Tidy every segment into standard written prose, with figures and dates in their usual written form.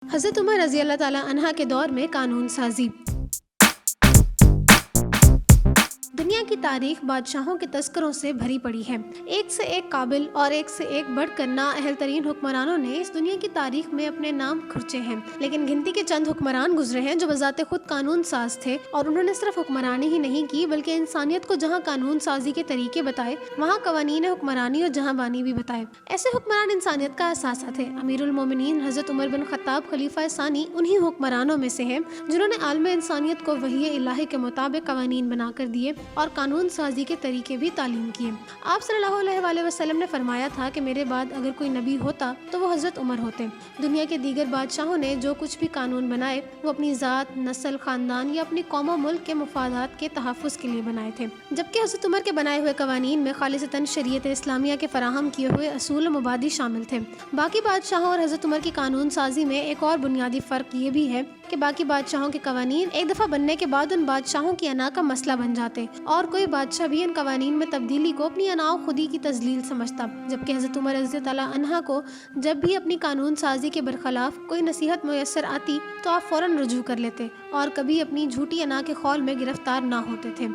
حضرت عمر رضی اللہ تعالیٰ عنہ کے دور میں قانون سازی۔ دنیا کی تاریخ بادشاہوں کے تذکروں سے بھری پڑی ہے۔ ایک سے ایک قابل اور ایک سے ایک بڑھ کر نااہل ترین حکمرانوں نے اس دنیا کی تاریخ میں اپنے نام کھرچے ہیں، لیکن گنتی کے چند حکمران گزرے ہیں جو بذات خود قانون ساز تھے، اور انہوں نے صرف حکمرانی ہی نہیں کی بلکہ انسانیت کو جہاں قانون سازی کے طریقے بتائے وہاں قوانین حکمرانی اور جہاں بانی بھی بتائے۔ ایسے حکمران انسانیت کا اثاثہ تھے۔ امیر المومنین حضرت عمر بن خطاب خلیفہ ثانی انہی حکمرانوں میں سے ہیں جنہوں نے عالم انسانیت کو وحی الہی کے مطابق قوانین بنا کر دیے اور قانون سازی کے طریقے بھی تعلیم کیے۔ آپ صلی اللہ علیہ وآلہ وسلم نے فرمایا تھا کہ میرے بعد اگر کوئی نبی ہوتا تو وہ حضرت عمر ہوتے۔ دنیا کے دیگر بادشاہوں نے جو کچھ بھی قانون بنائے وہ اپنی ذات، نسل، خاندان یا اپنی قوم و ملک کے مفادات کے تحفظ کے لیے بنائے تھے، جبکہ حضرت عمر کے بنائے ہوئے قوانین میں خالصتاً شریعت اسلامیہ کے فراہم کیے ہوئے اصول و مبادی شامل تھے۔ باقی بادشاہوں اور حضرت عمر کی قانون سازی میں ایک اور بنیادی فرق یہ بھی ہے کہ باقی بادشاہوں کے قوانین ایک دفعہ بننے کے بعد ان بادشاہوں کی انا کا مسئلہ بن جاتے اور کوئی بادشاہ بھی ان قوانین میں تبدیلی کو اپنی انا و خودی کی تذلیل سمجھتا، جبکہ حضرت عمر رضی اللہ عنہ کو جب بھی اپنی قانون سازی کے برخلاف کوئی نصیحت میسر آتی تو آپ فوراً رجوع کر لیتے اور کبھی اپنی جھوٹی انا کے خول میں گرفتار نہ ہوتے تھے۔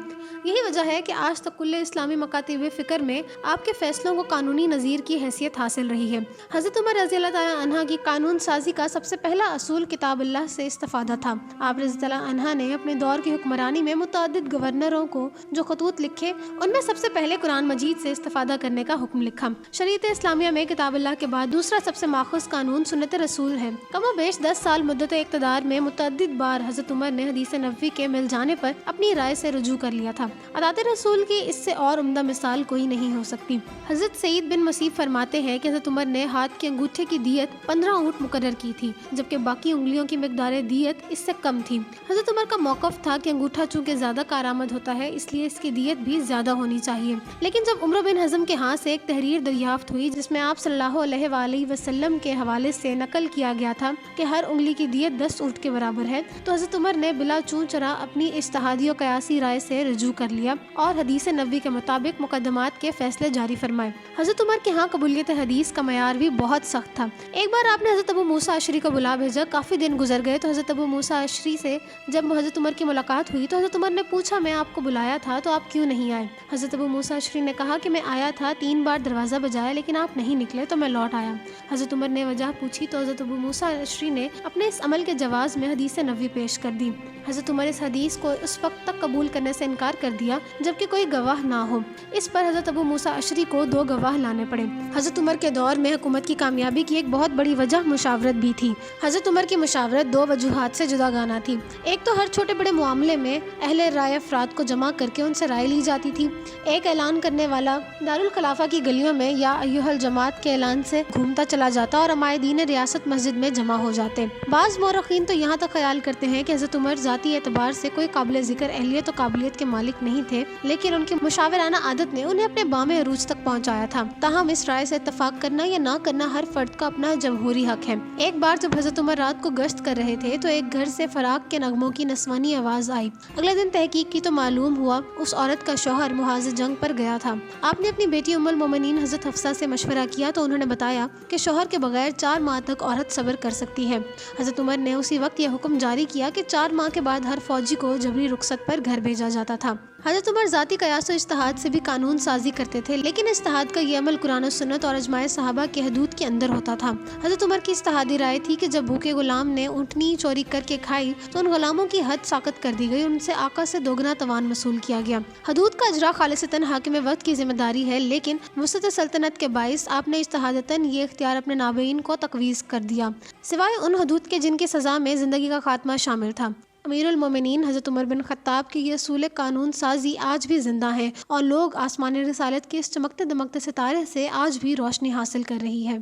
یہی وجہ ہے کہ آج تک کل اسلامی مکاتب فکر میں آپ کے فیصلوں کو قانونی نظیر کی حیثیت حاصل رہی ہے۔ حضرت عمر رضی اللہ تعالیٰ عنہ کی قانون سازی کا سب سے پہلا اصول کتاب اللہ سے استفادہ تھا۔ آپ رضی اللہ عنہ نے اپنے دور کی حکمرانی میں متعدد گورنروں کو جو خطوط لکھے ان میں سب سے پہلے قرآن مجید سے استفادہ کرنے کا حکم لکھا۔ شریعت اسلامیہ میں کتاب اللہ کے بعد دوسرا سب سے ماخوذ قانون سنت رسول ہے۔ کم و بیش 10 سال مدت اقتدار میں متعدد بار حضرت عمر نے حدیث نبوی کے مل جانے پر اپنی رائے سے رجوع کر لیا تھا۔ اطاعت رسول کی اس سے اور عمدہ مثال کوئی نہیں ہو سکتی۔ حضرت سعید بن مسیب فرماتے ہیں کہ حضرت عمر نے ہاتھ کے انگوٹھے کی دیت 15 اونٹ مقرر کی تھی، جبکہ باقی انگلیوں کی مقدار دیت اس سے کم تھی۔ حضرت عمر کا موقف تھا کہ انگوٹھا چونکہ زیادہ کارآمد ہوتا ہے اس لیے اس کی دیت بھی زیادہ ہونی چاہیے، لیکن جب عمر بن حزم کے ہاں سے ایک تحریر دریافت ہوئی جس میں آپ صلی اللہ علیہ وآلہ وسلم کے حوالے سے نقل کیا گیا تھا کہ ہر انگلی کی دیت 10 اونٹ کے برابر ہے، تو حضرت عمر نے بلا چون چرا اپنی اجتہادی و قیاسی رائے سے رجوع کر لیا اور حدیث نبوی کے مطابق مقدمات کے فیصلے جاری فرمائے۔ حضرت عمر کے ہاں قبولیت حدیث کا معیار بھی بہت سخت تھا۔ ایک بار آپ نے حضرت ابو موسیٰ اشعری کو بلا بھیجا، کافی دن گزر گئے تو حضرت ابو موسیٰ اشعری سے جب حضرت عمر کی ملاقات ہوئی تو حضرت عمر نے پوچھا میں آپ کو بلایا تھا تو آپ کیوں نہیں آئے؟ حضرت ابو موسیٰ اشعری نے کہا کہ میں آیا تھا، 3 بار دروازہ بجایا لیکن آپ نہیں نکلے تو میں لوٹ آیا۔ حضرت عمر نے وجہ پوچھی تو حضرت ابو موسیٰ اشعری نے اپنے اس عمل کے جواز میں حدیث نبوی پیش کر دی۔ حضرت عمر اس حدیث کو اس وقت تک قبول کرنے سے انکار کر دیا جبکہ کوئی گواہ نہ ہو۔ اس پر حضرت ابو موسیٰ اشعری کو 2 گواہ لانے پڑے۔ حضرت عمر کے دور میں حکومت کی کامیابی کی ایک بہت بڑی وجہ مشاورت بھی تھی۔ حضرت عمر کی مشاورت 2 وجوہات سے جداگانہ تھی۔ ایک تو ہر چھوٹے بڑے معاملے میں اہل رائے افراد کو جمع کر کے ان سے رائے لی جاتی تھی۔ ایک اعلان کرنے والا دارالخلافہ کی گلیوں میں یا ایھا الجماعت کے اعلان سے گھومتا چلا جاتا اور عمائدین ریاست مسجد میں جمع ہو جاتے۔ بعض مورخین تو یہاں تک خیال کرتے ہیں کہ حضرت عمر ذاتی اعتبار سے کوئی قابل ذکر اہلیت و قابلیت کے مالک نہیں تھے، لیکن ان کی مشاورانہ عادت نے انہیں اپنے بام عروج تک پہنچایا تھا۔ تاہم اس رائے سے اتفاق کرنا یا نہ کرنا ہر فرد کا اپنا جمہوری حق ہے۔ ایک بار جب حضرت عمر رات کو گشت کر رہے تھے تو ایک گھر سے فراق کے نغموں کی نسوانی آواز آئی۔ اگلے دن تحقیق کی تو معلوم ہوا اس عورت کا شوہر محاذ جنگ پر گیا تھا۔ آپ نے اپنی بیٹی ام المومنین حضرت حفصہ سے مشورہ کیا تو انہوں نے بتایا کہ شوہر کے بغیر 4 ماہ تک عورت صبر کر سکتی ہے۔ حضرت عمر نے اسی وقت یہ حکم جاری کیا کہ 4 ماہ کے بعد ہر فوجی کو جبری رخصت پر گھر بھیجا جاتا تھا۔ حضرت عمر ذاتی قیاس و اجتہاد سے بھی قانون سازی کرتے تھے، لیکن اجتہاد کا یہ عمل قرآن و سنت اور اجماع صحابہ کے حدود کے اندر ہوتا تھا۔ حضرت عمر کی اجتہادی رائے تھی کہ جب بھوکے غلام نے اونٹنی چوری کر کے کھائی تو ان غلاموں کی حد ساقط کر دی گئی، ان سے آقا سے 2 گنا توان وصول کیا گیا۔ حدود کا اجرا خالصتاً حاکم وقت کی ذمہ داری ہے، لیکن وسعت سلطنت کے باعث آپ نے اجتہادتاً یہ اختیار اپنے نابعین کو تقویض کر دیا، سوائے ان حدود کے جن کی سزا میں زندگی کا خاتمہ شامل تھا۔ امیر المومنین حضرت عمر بن خطاب کی یہ اصول قانون سازی آج بھی زندہ ہیں اور لوگ آسمان رسالت کے اس چمکتے دمکتے ستارے سے آج بھی روشنی حاصل کر رہی ہے۔